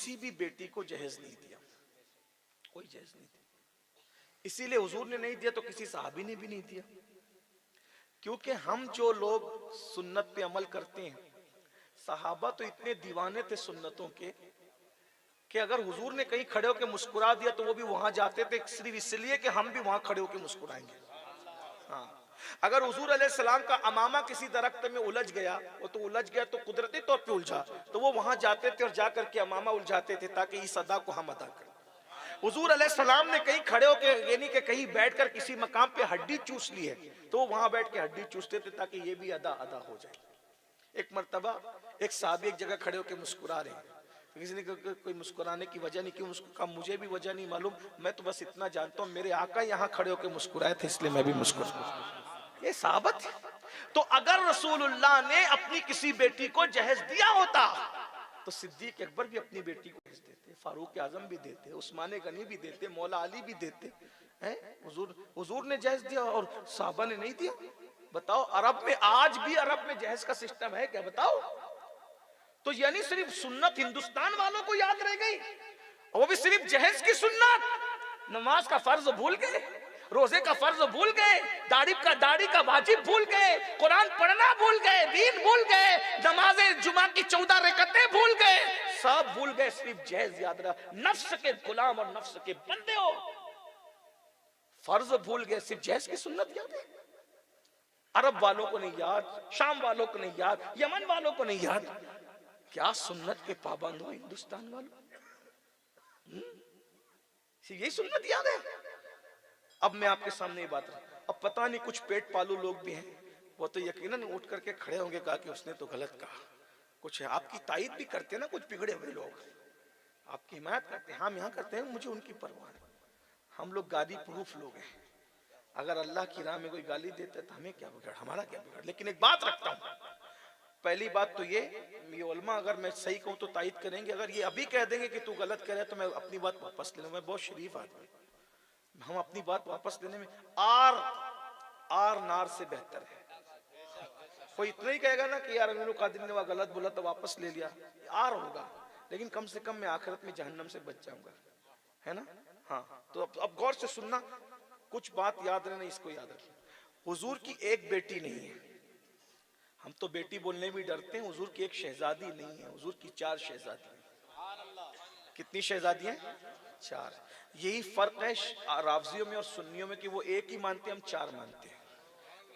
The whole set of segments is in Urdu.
کسی بھی بیٹی کو جہیز نہیں دیا، کوئی جہیز نہیں دیا. اسی لیے حضور نے نہیں دیا تو کسی صحابی نے بھی نہیں دیا. کیونکہ ہم جو لوگ سنت پہ عمل کرتے ہیں، صحابہ تو اتنے دیوانے تھے سنتوں کے کہ اگر حضور نے کہیں کھڑے ہو کے مسکرا دیا تو وہ بھی وہاں جاتے تھے صرف اس لیے کہ ہم بھی وہاں کھڑے ہو کے مسکرائیں گے. ہاں، اگر حضور علیہ السلام کا امامہ کسی درخت میں الجھ گیا، وہ تو الجھ گیا تو قدرتی طور پہ الجھا، تو وہ وہاں جاتے تھے اور جا کر کے امامہ الجھاتے تھے تاکہ اس ادا کو ہم ادا کریں. حضور علیہ السلام نے کہیں کھڑے ہو کے یعنی کہ کہیں بیٹھ کر کسی مقام پہ ہڈی چوس لی ہے تو وہ وہاں بیٹھ کے ہڈی چوستے تھے تاکہ یہ بھی ادا ہو جائے. ایک مرتبہ ایک صحابی ایک جگہ کھڑے ہو کے مسکرا رہے ہیں، کسی نے کہا کوئی مسکرانے کی وجہ نہیں، کیوں مسکرا؟ مجھے بھی وجہ نہیں معلوم، میں تو بس اتنا جانتا ہوں میرے آقا یہاں کھڑے ہو کے مسکرائے تھے اس لیے میں بھی مسکرا. یہ صحابت ہے. تو اگر رسول اللہ نے اپنی کسی بیٹی کو جہیز دیا ہوتا تو صدیق اکبر بھی اپنی بیٹی کو جہیز دیتے، فاروق اعظم بھی دیتے، عثمان غنی بھی دیتے، مولا علی بھی دیتے. حضور نے جہیز دیا اور صحابہ نے نہیں دیا. بتاؤ عرب میں آج بھی عرب میں جہیز کا سسٹم ہے کیا؟ بتاؤ. تو یعنی صرف سنت ہندوستان والوں کو یاد رہ گئی، وہ بھی صرف جہیز کی سنت. نماز کا فرض بھول گئے، روزے کا فرض بھول گئے، داڑھی کا واجب بھول گئے، قرآن پڑھنا بھول گئے، دین بھول گئے، نماز جمعہ کی 14 رکعتیں بھول گئے، سب بھول گئے، صرف جہیز یاد رہا. نفس کے غلام اور نفس کے بندے ہو، فرض بھول گئے، صرف جہیز کی سنت یاد ہے. عرب والوں کو نہیں یاد، شام والوں کو نہیں یاد، یمن والوں کو نہیں یاد. کیا سنت کے پابند ہو ہندوستان والوں؟ یہ سنت یاد ہے. اب میں آپ کے سامنے یہ بات رہا، اب پتہ نہیں کچھ پیٹ پالو لوگ بھی ہیں، وہ تو یقیناً اٹھ کر کے کھڑے ہوں گے کہا کہ اس نے تو غلط کہا. کچھ ہے آپ کی تائید بھی کرتے ہیں نا، کچھ بگڑے ہوئے لوگ آپ کی حمایت کرتے ہیں، ہم یہاں کرتے ہیں، مجھے ان کی پرواہ نہیں. ہم لوگ گالی پروف لوگ ہیں، اگر اللہ کی راہ میں کوئی گالی دیتا ہے تو ہمیں کیا بگڑ، ہمارا کیا بگڑ. لیکن ایک بات رکھتا ہوں، پہلی بات تو یہ علماء اگر میں صحیح کہوں تو تائید کریں گے، اگر یہ ابھی کہہ دیں گے کہ تو غلط کہہ رہا ہے تو میں اپنی بات واپس لے لوں. میں بہت شریف آدمی، ہم اپنی بات واپس لینے میں آر نار سے بہتر ہے. کوئی اتنا ہی کہے گا نا کہ یار امین القادری نے وہ غلط بولا تو واپس لے لیا، آر ہوگا، لیکن کم سے کم میں آخرت میں جہنم سے بچ جاؤں گا، ہے نا. ہاں تو اب غور سے سننا، کچھ بات یاد رہنا، اس کو یاد رکھیں. حضور کی ایک بیٹی نہیں ہے، ہم تو بیٹی بولنے بھی ڈرتے ہیں. حضور کی ایک شہزادی نہیں ہے، حضور کی 4 شہزادی ہیں. کتنی شہزادی ہیں؟ 4. یہی فرق ہے رافضیوں میں اور سنیوں میں کہ وہ ایک ہی مانتے ہیں، ہم 4 مانتے ہیں.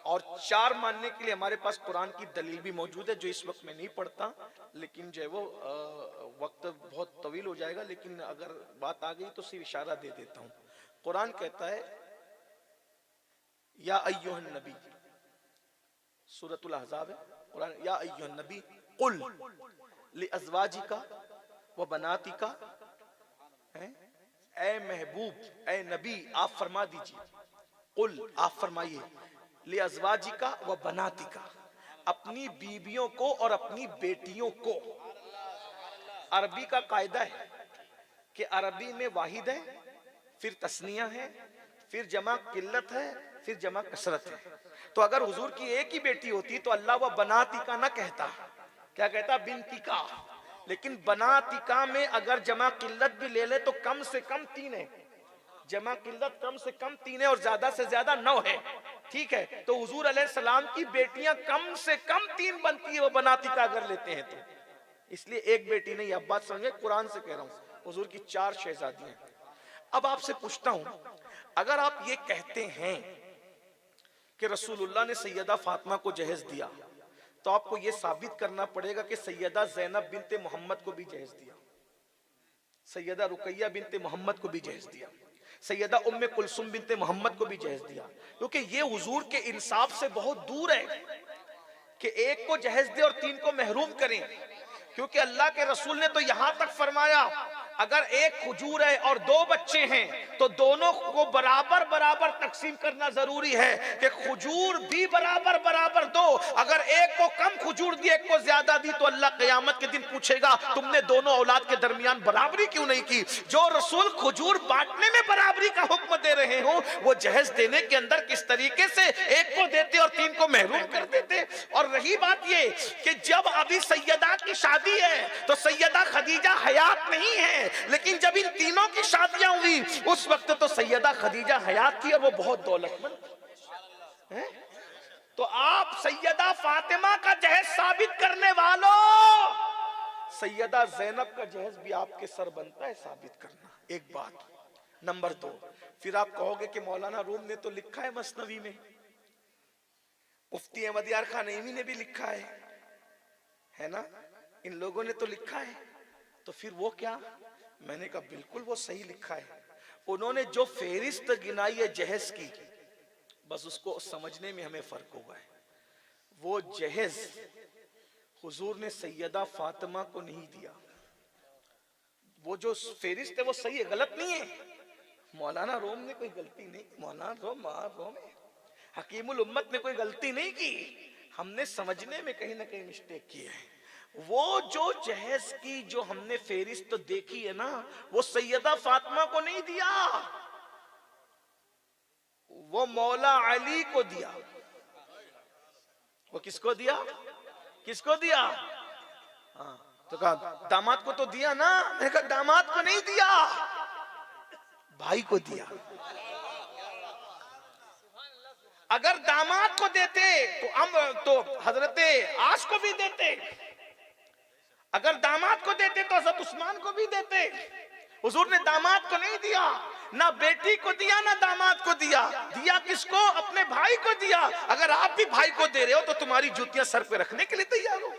اور 4 ماننے کے لیے ہمارے پاس قرآن کی دلیل بھی موجود ہے جو اس وقت میں نہیں پڑھتا، لیکن جو ہے وہ وقت بہت طویل ہو جائے گا، لیکن اگر بات آ گئی تو صرف اشارہ دے دیتا ہوں. قرآن کہتا ہے یا ایھا النبی، سورۃ الاحزاب ہے قرآن، یا ایھا النبی قل لازواجک و بناتک، اے محبوب، اے نبی آپ فرما دیجئے، قل آپ فرمائیے، لازواجک و بناتک اپنی بیویوں کو اور اپنی بیٹیوں کو. عربی کا قاعدہ ہے کہ عربی میں واحد ہے، پھر تثنیہ ہے، پھر جمع قلت ہے، پھر جمع کثرت ہے. تو اگر حضور کی ایک ہی بیٹی ہوتی تو اللہ وہ بناتکا نہ کہتا، کیا کہتا؟ بنتکا. لیکن بناتکا میں اگر جمع قلت بھی لے لے تو کم سے کم 3 ہے، جمع قلت کم سے کم 3 ہے اور زیادہ سے زیادہ 9 ہے. ٹھیک ہے، تو حضور علیہ السلام کی بیٹیاں کم سے کم 3 بنتی ہے وہ بناتکا اگر لیتے ہیں تو. اس لیے ایک بیٹی نہیں. اب بات سمجھے، قرآن سے کہہ رہا ہوں، حضور کی 4 شہزادی ہیں. اب آپ سے پوچھتا ہوں، اگر آپ یہ کہتے ہیں کہ رسول اللہ نے سیدہ فاطمہ کو جہیز دیا تو آپ کو یہ ثابت کرنا پڑے گا کہ سیدہ زینب بنت محمد کو بھی جہیز دیا، سیدہ رقیہ بنت محمد کو بھی جہیز دیا، سیدہ ام کلثوم بنت محمد کو بھی جہیز دیا. کیونکہ یہ حضور کے انصاف سے بہت دور ہے کہ ایک کو جہیز دے اور 3 کو محروم کریں. کیونکہ اللہ کے رسول نے تو یہاں تک فرمایا اگر ایک کھجور ہے اور دو بچے ہیں تو دونوں کو برابر برابر تقسیم کرنا ضروری ہے کہ کھجور بھی برابر برابر دو. اگر ایک کو کم کھجور دی ایک کو زیادہ دی تو اللہ قیامت کے دن پوچھے گا تم نے دونوں اولاد کے درمیان برابری کیوں نہیں کی. جو رسول کھجور بانٹنے میں برابری کا حکم دے رہے ہوں وہ جہیز دینے کے اندر کس طریقے سے ایک کو دیتے اور تین کو محروم کر دیتے. اور رہی بات یہ کہ جب ابھی سیدہ کی شادی ہے تو سیدہ خدیجہ حیات نہیں ہے، لیکن جب ان تینوں کی شادیاں ہوئی اس وقت تو سیدہ خدیجہ حیات تھی اور وہ بہت دولت مند. تو آپ سیدہ فاطمہ کا جہیز ثابت کرنے والوں، سیدہ زینب کا جہیز بھی آپ کے سر بنتا ہے ثابت کرنا. ایک بات. نمبر 2، پھر آپ کہو گے کہ مولانا روم نے تو لکھا ہے مثنوی میں، مفتی احمد یار خان نعیمی نے بھی لکھا ہے نا، ان لوگوں نے تو لکھا ہے، تو پھر وہ کیا؟ میں نے کہا بالکل وہ صحیح لکھا ہے. انہوں نے جو فہرست گنائی ہے جہیز کی، بس اس کو سمجھنے میں ہمیں فرق ہوا ہے. وہ جہیز حضور نے سیدہ فاطمہ کو نہیں دیا. وہ جو فہرست ہے وہ صحیح ہے، غلط نہیں ہے. مولانا روم نے کوئی غلطی نہیں، مولانا روم حکیم الامت نے کوئی غلطی نہیں کی، ہم نے سمجھنے میں کہیں نہ کہیں مسٹیک کی ہے. وہ جو جہیز کی جو ہم نے فہرست دیکھی ہے نا، وہ سیدہ فاطمہ کو نہیں دیا، وہ مولا علی کو دیا. وہ کس کو دیا؟ کس کو دیا؟ ہاں تو کہا داماد کو تو دیا نا. میں نے کہا داماد کو نہیں دیا، بھائی کو دیا. اگر داماد کو دیتے تو حضرت عاص کو بھی دیتے، اگر داماد کو دیتے تو حضرت عثمان کو بھی دیتے. حضور نے داماد کو نہیں دیا، نہ بیٹی کو دیا نہ داماد کو دیا. دیا کس کو؟ اپنے بھائی کو دیا. اگر آپ بھی بھائی کو دے رہے ہو تو تمہاری جوتیاں سر پہ رکھنے کے لیے تیار ہو.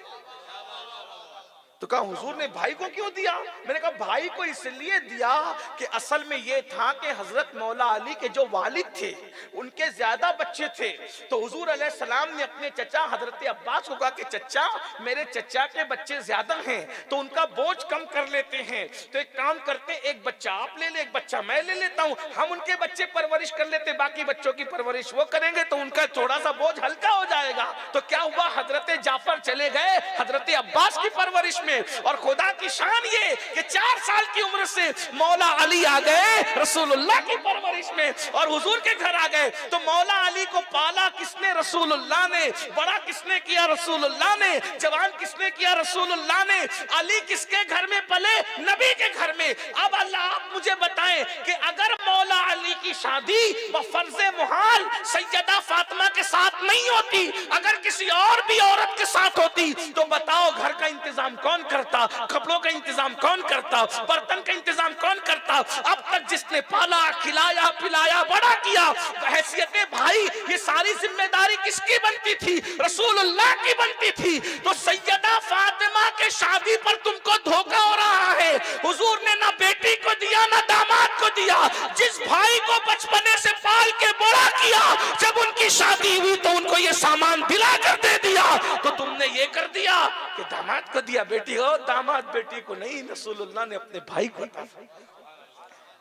تو کہا حضور نے بھائی کو کیوں دیا؟ میں نے کہا بھائی کو اس لیے دیا کہ اصل میں یہ تھا کہ حضرت مولا علی کے جو والد تھے ان کے زیادہ بچے تھے، تو حضور علیہ السلام نے اپنے چچا حضرت عباس کو کہا کہ چچا میرے چچا کے بچے زیادہ ہیں تو ان کا بوجھ کم کر لیتے ہیں، تو ایک کام کرتے ایک بچہ آپ لے لے ایک بچہ میں لے لیتا ہوں، ہم ان کے بچے پرورش کر لیتے، باقی بچوں کی پرورش وہ کریں گے تو ان کا تھوڑا سا بوجھ ہلکا ہو جائے گا. تو کیا ہوا؟ حضرت جعفر چلے گئے حضرت عباس کی پرورش میں، اور خدا کی شان یہ کہ 4 سال کی عمر سے مولا علی آ گئے رسول اللہ کی پرورش میں اور حضور کے گھر آ گئے. تو مولا علی کو پالا کس نے؟ رسول اللہ نے. بڑا کس نے کیا؟ رسول اللہ نے. جوان کس نے کیا؟ رسول اللہ نے. علی کس کے گھر میں پلے؟ نبی کے گھر میں. اب اللہ آپ مجھے بتائیں کہ اگر مولا علی کی شادی بفرض محال سیدہ فاطمہ کے ساتھ نہیں ہوتی، اگر کسی اور بھی عورت کے ساتھ ہوتی، تو بتاؤ گھر کا انتظام کون کرتا؟ کپڑوں کا انتظام کون کرتا؟ برتن کا انتظام کون کرتا؟ اب تک جس نے پالا کھلایا پلایا بڑا کیا بحیثیت بھائی، یہ ساری ذمہ داری کس کی بنتی تھی؟ رسول اللہ کی بنتی تھی. تو سیدہ فاطمہ کے شادی پر تم کو دھوکا ہو رہا ہے. حضور نے نہ بیٹی کو دیا نہ داماد کو دیا. جس بھائی کو بچپنے سے پال کے بڑا کیا، جب ان کی شادی ہوئی تو ان کو یہ سامان دلا کر دے دیا، تو تم نے یہ کر دیا کہ داماد کو دیا بیٹی ہو، داماد بیٹی کو نہیں. رسول اللہ نے اپنے بھائی کو عطا فرمایا.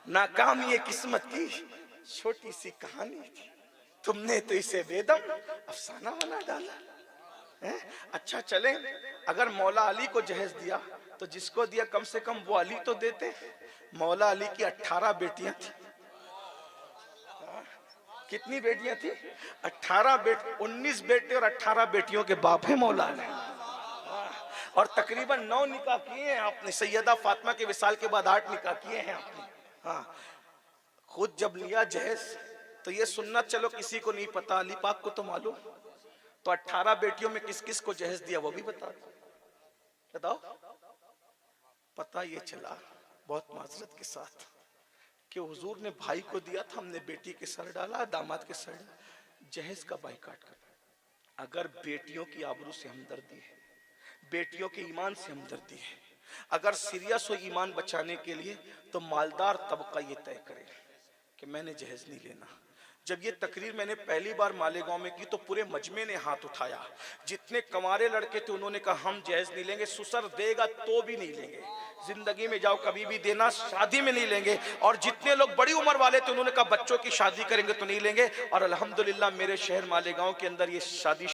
ناکام یہ قسمت کی چھوٹی سی کہانی تھی، تم نے تو اسے بیدم افسانہ بنا ڈالا. اچھا چلیں، اگر مولا علی کو جہیز دیا تو جس کو دیا کم سے کم وہ علی تو دیتے. مولا علی کی 18 بیٹیاں تھیں. کتنی بیٹیاں تھیں؟ 18 بیٹے. 19 بیٹے اور 18 بیٹیوں کے باپ ہیں مولا علی. اور تقریباً 9 نکاح کیے ہیں آپ نے. سیدہ فاطمہ کے وصال کے بعد 8 نکاح کیے ہیں آپ نے. ہاں خود جب لیا جہیز تو یہ سنت چلو کسی کو نہیں پتا، علی پاک کو تو معلوم. تو 18 بیٹیوں میں کس کس کو جہیز دیا وہ بھی بتاؤ. پتا یہ چلا بہت معذرت کے ساتھ کہ حضور نے بھائی کو دیا تھا، ہم نے بیٹی کے سر ڈالا، داماد کے سر ڈالا. جہیز کا بائیکاٹ کرنا. اگر بیٹیوں کی آبرو سے ہمدردی ہے، بیٹیوں کے ایمان سے ہمدردی ہے، اگر سیریس ہو ایمان بچانے کے لیے، تو مالدار طبقہ یہ طے کرے کہ میں نے جہیز نہیں لینا. جب یہ تقریر میں نے پہلی بار مالیگاؤں میں کی تو پورے مجمع نے ہاتھ اٹھایا. جتنے کنوارے لڑکے تھے انہوں نے کہا ہم جہیز نہیں لیں گے، سسر دے گا تو بھی نہیں لیں گے. زندگی میں جاؤ کبھی بھی دینا شادی میں نہیں لیں گے، اور جتنے لوگ بڑی عمر والے تھے انہوں نے کہا بچوں کی شادی کریں گے تو نہیں لیں گے، اور الحمدللہ میرے شہر مالیگاؤں کے اندر یہ شادی